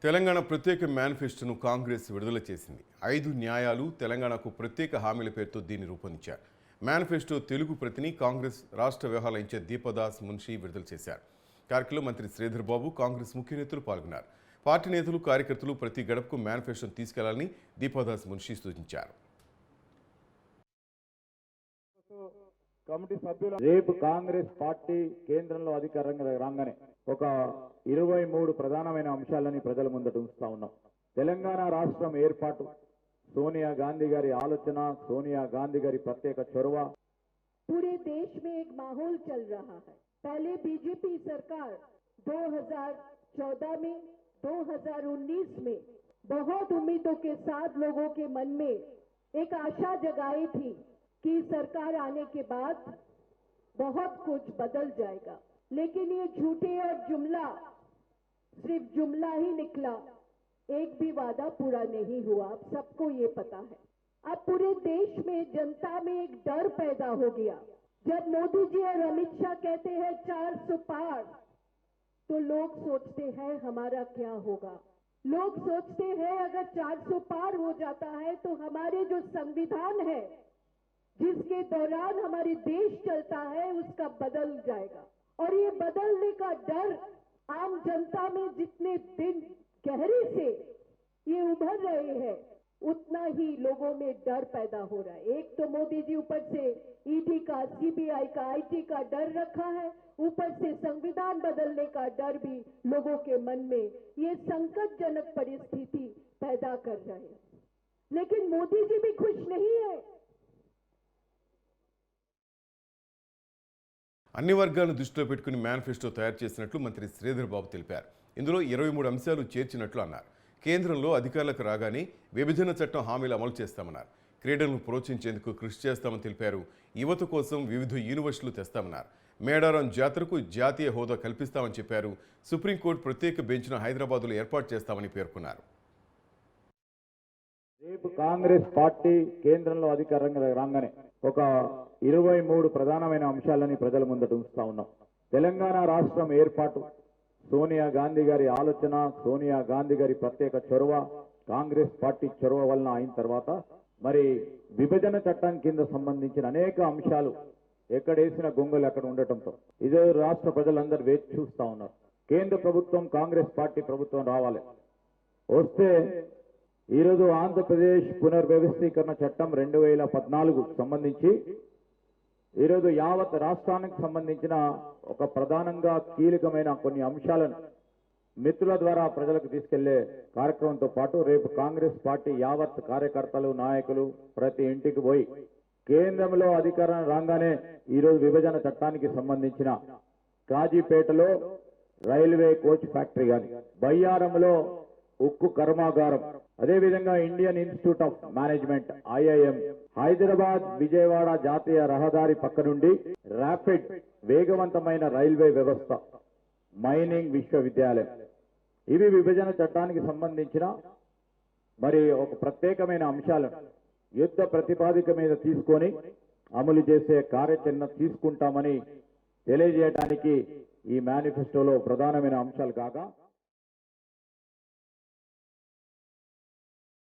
తెలంగాణ ప్రత్యేక మేనిఫెస్టోను కాంగ్రెస్ విడుదల చేసింది. 5 న్యాయాలు తెలంగాణకు ప్రత్యేక హామీల పేరుతో దీన్ని రూపొందించారు. మేనిఫెస్టో తెలుగు ప్రతిని కాంగ్రెస్ రాష్ట్ర వ్యవహారాల ఇన్ఛార్జ్ దీపదాస్ మున్షి విడుదల చేశారు. కార్యక్రమంలో మంత్రి శ్రీధర్ బాబు, కాంగ్రెస్ ముఖ్య నేతలు పాల్గొన్నారు. పార్టీ నేతలు, కార్యకర్తలు ప్రతి గడపకు మేనిఫెస్టోను తీసుకెళ్లాలని దీపదాస్ మున్షి సూచించారు. కమిటీ సభ్యులు రేపు కాంగ్రెస్ పార్టీ కేంద్రంలో అధికారంగా రాగానే ఒక 23 ప్రధానమైన అంశాలని ప్రజల ముందట ఉంచుతా ఉన్నాం. తెలంగాణ రాష్ట్రం ఏర్పాటు, सोनिया गांधी गारी आलोचना, सोनिया गांधी गारी प्रत्येक चొరవ. पूरे देश में एक माहौल चल रहा है. पहले बीजेपी सरकार 2014 में, 2019 में बहुत उम्मीदों के साथ लोगों के मन में एक आशा जगाई थी कि सरकार आने के बाद बहुत कुछ बदल जाएगा. लेकिन ये झूठे और जुमला सिर्फ जुमला ही निकला. एक भी वादा पूरा नहीं हुआ. अब सबको ये पता है. अब पूरे देश में जनता में एक डर पैदा हो गया. जब मोदी जी और अमित शाह कहते हैं 400 पार, तो लोग सोचते हैं हमारा क्या होगा. लोग सोचते हैं अगर 400 पार हो जाता है तो हमारे जो संविधान है, जिसके दौरान हमारे देश चलता है, उसका बदल जाएगा. और ये बदलने का डर आम जनता में जितने दिन गहरे से ये उभर रहे हैं, उतना ही लोगों में डर पैदा हो रहा है. एक तो मोदी जी ऊपर से ईडी का, सीबीआई का, आईटी का डर रखा है, ऊपर से संविधान बदलने का डर भी लोगों के मन में ये संकटजनक परिस्थिति पैदा कर रहे हैं. लेकिन मोदी जी भी खुश नहीं है. అన్ని వర్గాలను దృష్టిలో పెట్టుకుని మేనిఫెస్టో తయారు చేసినట్లు మంత్రి శ్రీధర్ బాబు తెలిపారు. ఇందులో 23 అంశాలు చేర్చినట్లు అన్నారు. కేంద్రంలో అధికారులకు రాగానే విభజన చట్టం హామీలు అమలు చేస్తామన్నారు. క్రీడలను ప్రోత్సహించేందుకు కృషి చేస్తామని తెలిపారు. యువత కోసం వివిధ యూనివర్సిటీలు తెస్తామన్నారు. మేడారం జాతరకు జాతీయ హోదా కల్పిస్తామని చెప్పారు. సుప్రీంకోర్టు ప్రత్యేక బెంచ్ను హైదరాబాద్లో ఏర్పాటు చేస్తామని పేర్కొన్నారు. రేపు కాంగ్రెస్ పార్టీ కేంద్రంలో అధికారంగా రాగానే ఒక 23 ప్రధానమైన అంశాలని ప్రజల ముందట ఉంచుతా ఉన్నాం. తెలంగాణ రాష్ట్రం ఏర్పాటు, సోనియా గాంధీ గారి ఆలోచన, సోనియా గాంధీ గారి ప్రత్యేక చొరవ, కాంగ్రెస్ పార్టీ చొరవ వలన అయిన తర్వాత మరి విభజన చట్టం కింద సంబంధించిన అనేక అంశాలు ఎక్కడేసిన గొంగలు అక్కడ ఉండటంతో ఇదే రాష్ట్ర ప్రజలందరూ వేచి చూస్తా ఉన్నారు. కేంద్ర ప్రభుత్వం, కాంగ్రెస్ పార్టీ ప్రభుత్వం రావాలి. వస్తే ఈరోజు ఆంధ్రప్రదేశ్ పునర్వ్యవస్థీకరణ చట్టం 2014 సంబంధించి ఈరోజు యావత్ రాష్ట్రానికి సంబంధించిన ఒక ప్రధానంగా కీలకమైన కొన్ని అంశాలను మిత్రుల ద్వారా ప్రజలకు తీసుకెళ్లే కార్యక్రమంతో పాటు రేపు కాంగ్రెస్ పార్టీ యావత్ కార్యకర్తలు, నాయకులు ప్రతి ఇంటికి పోయి కేంద్రంలో అధికారం రాగానే ఈరోజు విభజన చట్టానికి సంబంధించిన కాజీపేటలో రైల్వే కోచ్ ఫ్యాక్టరీ కానీ, బయ్యారంలో ఉక్కు కర్మాగారం, అదేవిధంగా Indian institute of management IIM, Hyderabad Vijayawada జాతీయ రహదారి పక్క నుండి ర్యాపిడ్ వేగవంతమైన రైల్వే వ్యవస్థ, మైనింగ్ విశ్వవిద్యాలయం, ఇవి విభజన చట్టానికి సంబంధించిన మరి ఒక ప్రత్యేకమైన అంశాలను యుద్ధ ప్రతిపాదిక మీద తీసుకొని అమలు చేసే కార్యాచరణ తీసుకుంటామని తెలియజేయడానికి ఈ మేనిఫెస్టోలో ప్రధానమైన అంశాలు కాగా